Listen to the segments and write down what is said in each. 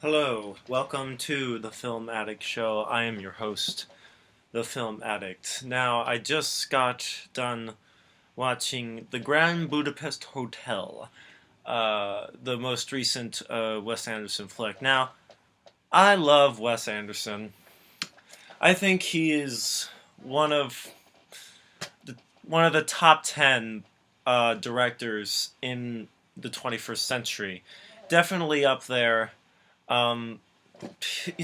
Hello, welcome to the Film Addict Show. I am your host, the Film Addict. Now, I just got done watching the Grand Budapest Hotel, the most recent Wes Anderson flick. Now, I love Wes Anderson. I think he is one of one of the top 10 directors in the 21st century. Definitely up there. Um,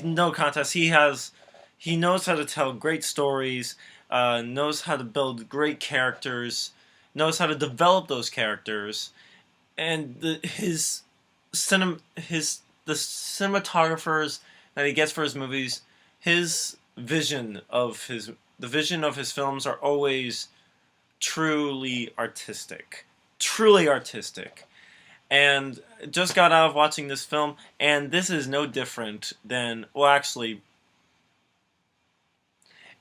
no contest. He knows how to tell great stories, knows how to build great characters, knows how to develop those characters, and the cinematographers that he gets for his movies, his vision of his the vision of his films are always truly artistic, truly artistic. And just got out of watching this film, and this is no different than, well, actually,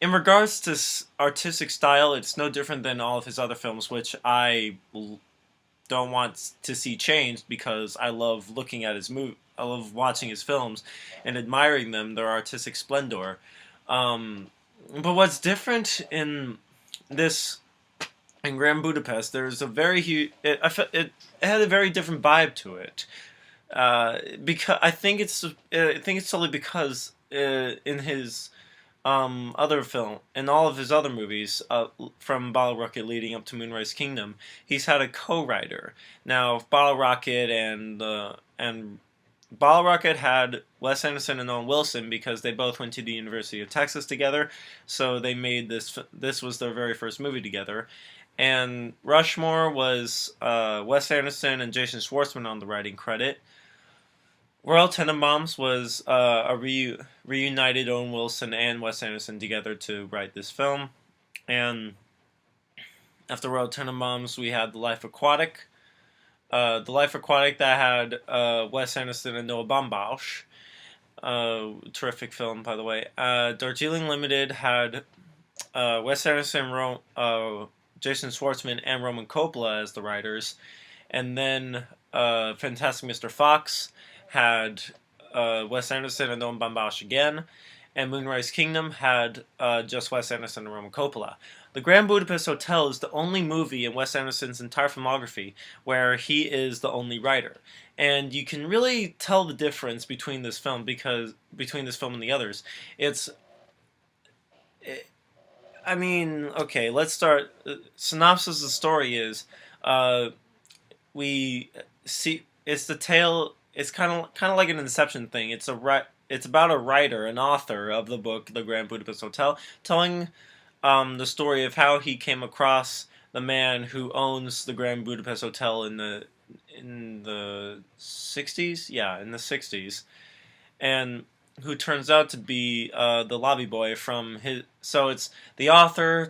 in regards to artistic style, it's no different than all of his other films, which don't want to see changed because I love looking at his I love watching his films and admiring them, their artistic splendor. Um, but what's different in this in Grand Budapest, there's a very huge. It had a very different vibe to it. Because I think it's solely because in his other film, in all of his other movies, from Bottle Rocket leading up to Moonrise Kingdom, he's had a co-writer. Now, and Bottle Rocket had Wes Anderson and Owen Wilson because they both went to the University of Texas together, so they made this. This was their very first movie together. And Rushmore was Wes Anderson and Jason Schwartzman on the writing credit. Royal Tenenbaums was reunited Owen Wilson and Wes Anderson together to write this film. And after Royal Tenenbaums, we had The Life Aquatic. The Life Aquatic that had Wes Anderson and Noah Baumbach. Terrific film, by the way. Darjeeling Limited had Wes Anderson, Jason Schwartzman, and Roman Coppola as the writers. And then Fantastic Mr. Fox had Wes Anderson and Noah Baumbach again. And Moonrise Kingdom had just Wes Anderson and Roman Coppola. The Grand Budapest Hotel is the only movie in Wes Anderson's entire filmography where he is the only writer. And you can really tell the difference between this film and the others. I mean, okay, let's start. Synopsis of the story is, we see it's the tale. It's kind of like an Inception thing. It's about a writer, an author of the book, The Grand Budapest Hotel, telling the story of how he came across the man who owns the Grand Budapest Hotel in the 60s, yeah, in the 60s, and who turns out to be the lobby boy from his. So it's the author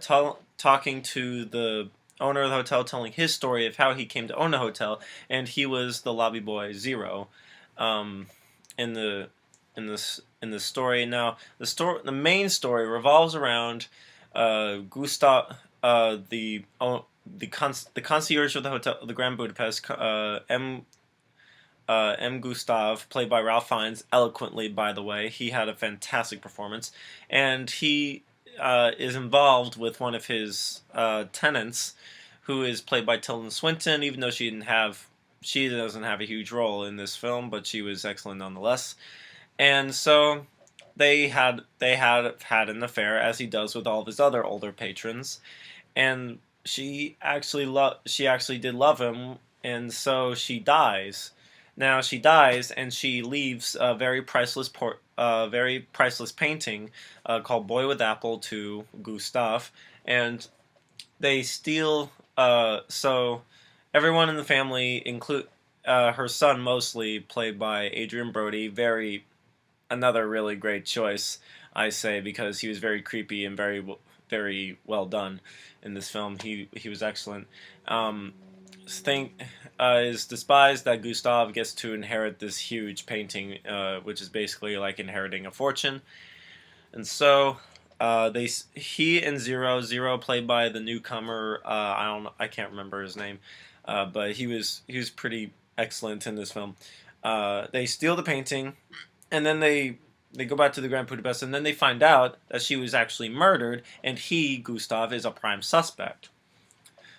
talking to the owner of the hotel, telling his story of how he came to own the hotel, and he was the lobby boy Zero, in the story. Now the main story revolves around Gustav, the concierge of the hotel, the Grand Budapest, M. Gustav, played by Ralph Fiennes, eloquently, by the way. He had a fantastic performance. And he is involved with one of his tenants, who is played by Tilda Swinton, even though she doesn't have a huge role in this film, but she was excellent nonetheless. And so they had an affair, as he does with all of his other older patrons. And she actually did love him, and so she dies. Now she dies, and she leaves a very priceless painting called "Boy with Apple" to Gustav, and they steal. So everyone in the family, include her son, mostly played by Adrian Brody, another really great choice, I say, because he was very creepy and very well done in this film. He was excellent. Is despised that Gustav gets to inherit this huge painting, which is basically like inheriting a fortune. And so he and Zero played by the newcomer, I can't remember his name, but he was pretty excellent in this film. They steal the painting, and then they go back to the Grand Budapest, and then they find out that she was actually murdered, and he, Gustav, is a prime suspect.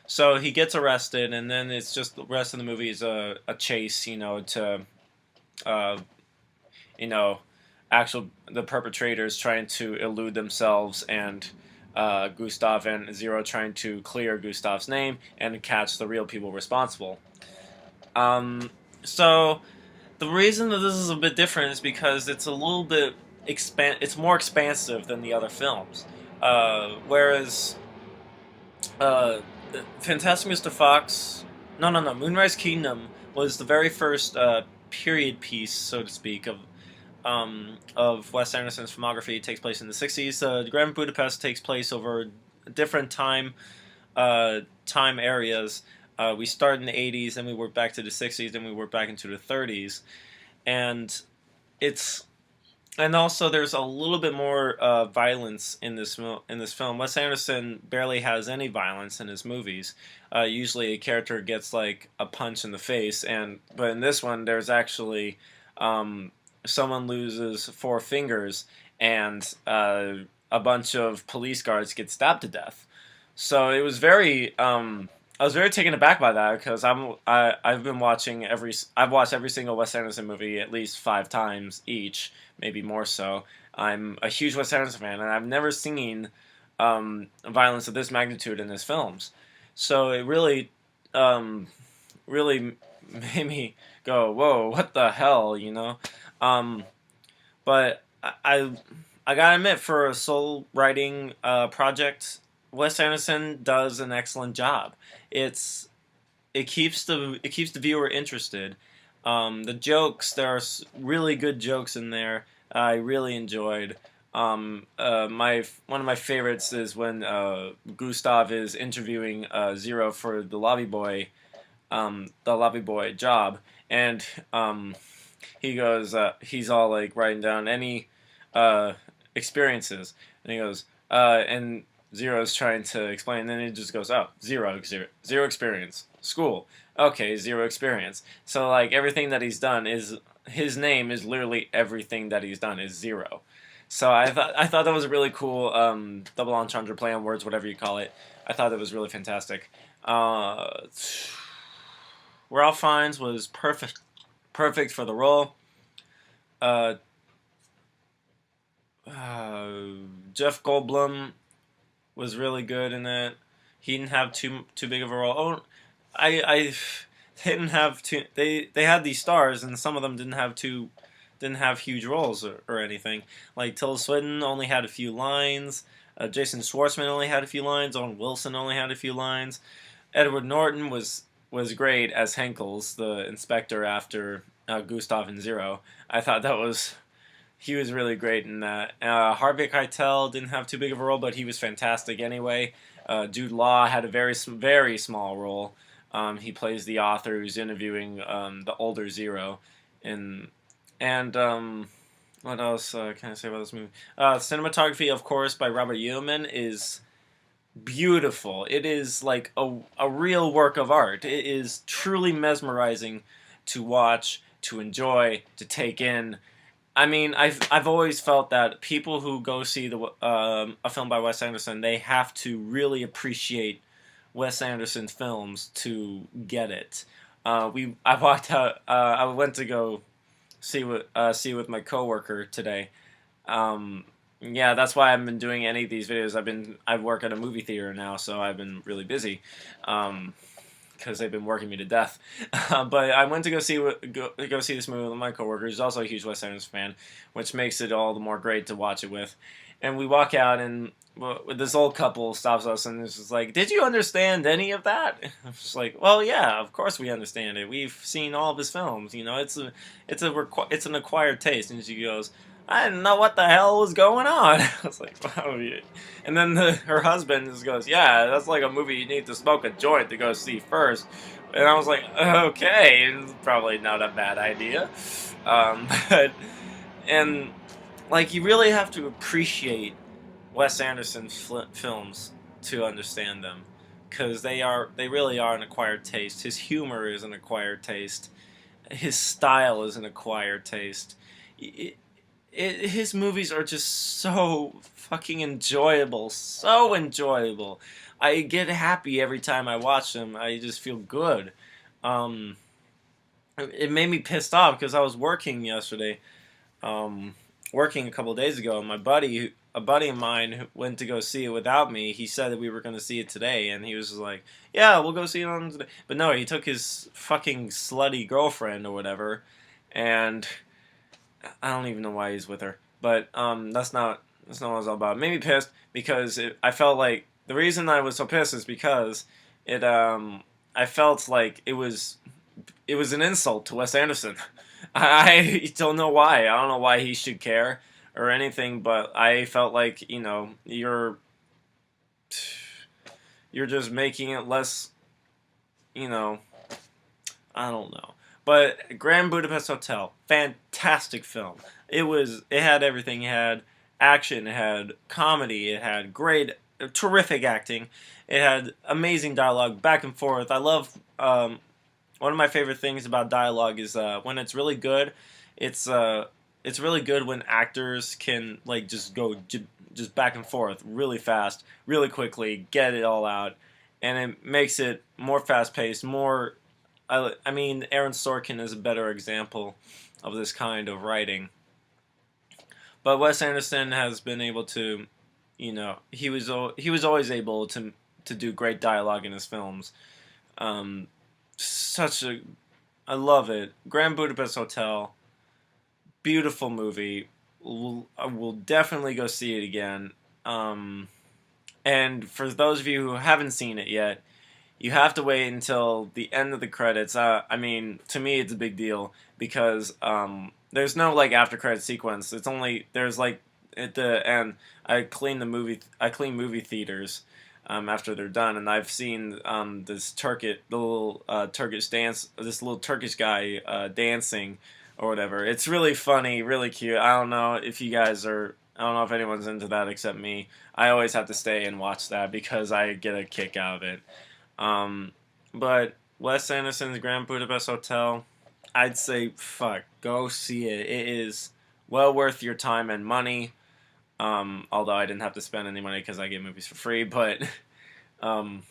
So he gets arrested, and then it's just the rest of the movie is a chase, to uh, you know, actual the perpetrators trying to elude themselves, and Gustav and Zero trying to clear Gustav's name and catch the real people responsible. Um, so the reason that this is a bit different is because it's a little bit It's more expansive than the other films. Whereas uh, Fantastic Mr. Fox, no, Moonrise Kingdom was the very first period piece, so to speak, of Wes Anderson's filmography. It takes place in the '60s. The Grand Budapest takes place over different time areas. We start in the '80s, then we work back to the '60s, then we work back into the '30s, and it's and also there's a little bit more violence in this film. Wes Anderson barely has any violence in his movies. Usually, a character gets like a punch in the face, but in this one, there's actually someone loses four fingers, and a bunch of police guards get stabbed to death. So it was very. I was very taken aback by that because I've watched every single Wes Anderson movie at least 5 times each, maybe more so. I'm a huge Wes Anderson fan, and I've never seen violence of this magnitude in his films. So it really made me go, "Whoa, what the hell?" Um, but I gotta admit, for a soul writing project, Wes Anderson does an excellent job. It's it keeps the viewer interested. The jokes, there are really good jokes in there. I really enjoyed. My One of my favorites is when Gustav is interviewing Zero for the lobby boy job, and he goes, he's all like writing down any uh, experiences, and he goes, and Zero's trying to explain, and then it just goes, oh, zero experience, school, okay, zero experience. So like everything that he's done is his name is literally everything that he's done is zero. So I thought that was a really cool double entendre, play on words, whatever you call it. I thought that was really fantastic. Ralph Fiennes was perfect for the role. Uh, uh, Jeff Goldblum was really good in it. He didn't have too big of a role. Oh, I they didn't have too. They had these stars, and some of them didn't have huge roles or anything. Like Tilda Swinton only had a few lines. Jason Schwartzman only had a few lines. Owen Wilson only had a few lines. Edward Norton was great as Henkels, the inspector after Gustav and Zero. I thought he was really great in that. Harvey Keitel didn't have too big of a role, but he was fantastic anyway. Jude Law had a very small role. He plays the author who's interviewing the older Zero, and what else can I say about this movie? Cinematography, of course, by Robert Yeoman is beautiful. It is like a real work of art. It is truly mesmerizing to watch, to enjoy, to take in. I mean, I've always felt that people who go see a film by Wes Anderson, they have to really appreciate Wes Anderson films to get it. I walked out. I went to go see with my coworker today. Yeah, that's why I haven't been doing any of these videos. I work at a movie theater now, so I've been really busy. Because they've been working me to death. But I went to go see this movie with my coworker, who's also a huge Wes Anderson fan, which makes it all the more great to watch it with. And we walk out, and this old couple stops us and is just like, "Did you understand any of that?" I'm just like, "Well, yeah, of course we understand it. We've seen all of his films. It's an acquired taste." And she goes, "I didn't know what the hell was going on." I was like, "Wow." And then her husband just goes, "Yeah, that's like a movie you need to smoke a joint to go see first." And I was like, "Okay, it's probably not a bad idea." But and like you really have to appreciate Wes Anderson films to understand them, because they really are an acquired taste. His humor is an acquired taste. His style is an acquired taste. It, his movies are just so fucking enjoyable, so enjoyable. I get happy every time I watch them. I just feel good. Um, it made me pissed off because I was working yesterday, um, working a couple of days ago, and a buddy of mine who went to go see it without me. He said that we were going to see it today, and he was just like, "Yeah, we'll go see it on today." But no, he took his fucking slutty girlfriend or whatever, and I don't even know why he's with her. But that's not what it's all about. It made me pissed because I felt like the reason I was so pissed is because it I felt like it was an insult to Wes Anderson. I don't know why. I don't know why he should care or anything, but I felt like, you're just making it less, you know, I don't know. But Grand Budapest Hotel, fantastic film. It had everything. It had action, it had comedy, it had terrific acting. It had amazing dialogue back and forth. I love one of my favorite things about dialogue is when it's really good. It's it's really good when actors can like just just back and forth really fast, really quickly, get it all out, and it makes it more fast paced. I mean, Aaron Sorkin is a better example of this kind of writing. But Wes Anderson has been able to, he was always able to do great dialogue in his films. Um, such a I love it. Grand Budapest Hotel, beautiful movie. I will definitely go see it again. And for those of you who haven't seen it yet, you have to wait until the end of the credits. I mean, to me, it's a big deal because there's no like after credit sequence. It's only there's like at the end. I clean movie theaters after they're done, and I've seen the little Turkish dance, this little Turkish guy dancing or whatever. It's really funny, really cute. I don't know if you guys are. I don't know if anyone's into that except me. I always have to stay and watch that because I get a kick out of it. Um, but Wes Anderson's Grand Budapest Hotel, I'd say go see it. It is well worth your time and money. Although I didn't have to spend any money because I get movies for free, but um,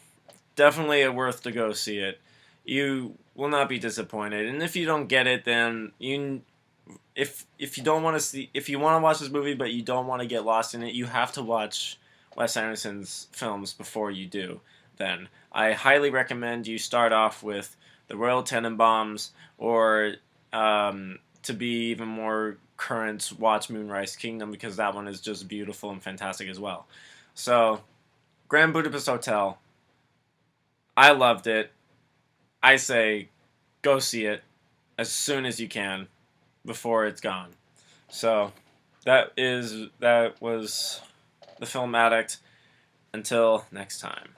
definitely worth to go see it. You will not be disappointed, and if you don't get it, then if you don't want to see if you want to watch this movie but you don't want to get lost in it, you have to watch Wes Anderson's films before you do. Then I highly recommend you start off with the Royal Tenenbaums or to be even more current, watch Moonrise Kingdom because that one is just beautiful and fantastic as well. So, Grand Budapest Hotel, I loved it. I say go see it as soon as you can before it's gone. So, that was the film Addict. Until next time.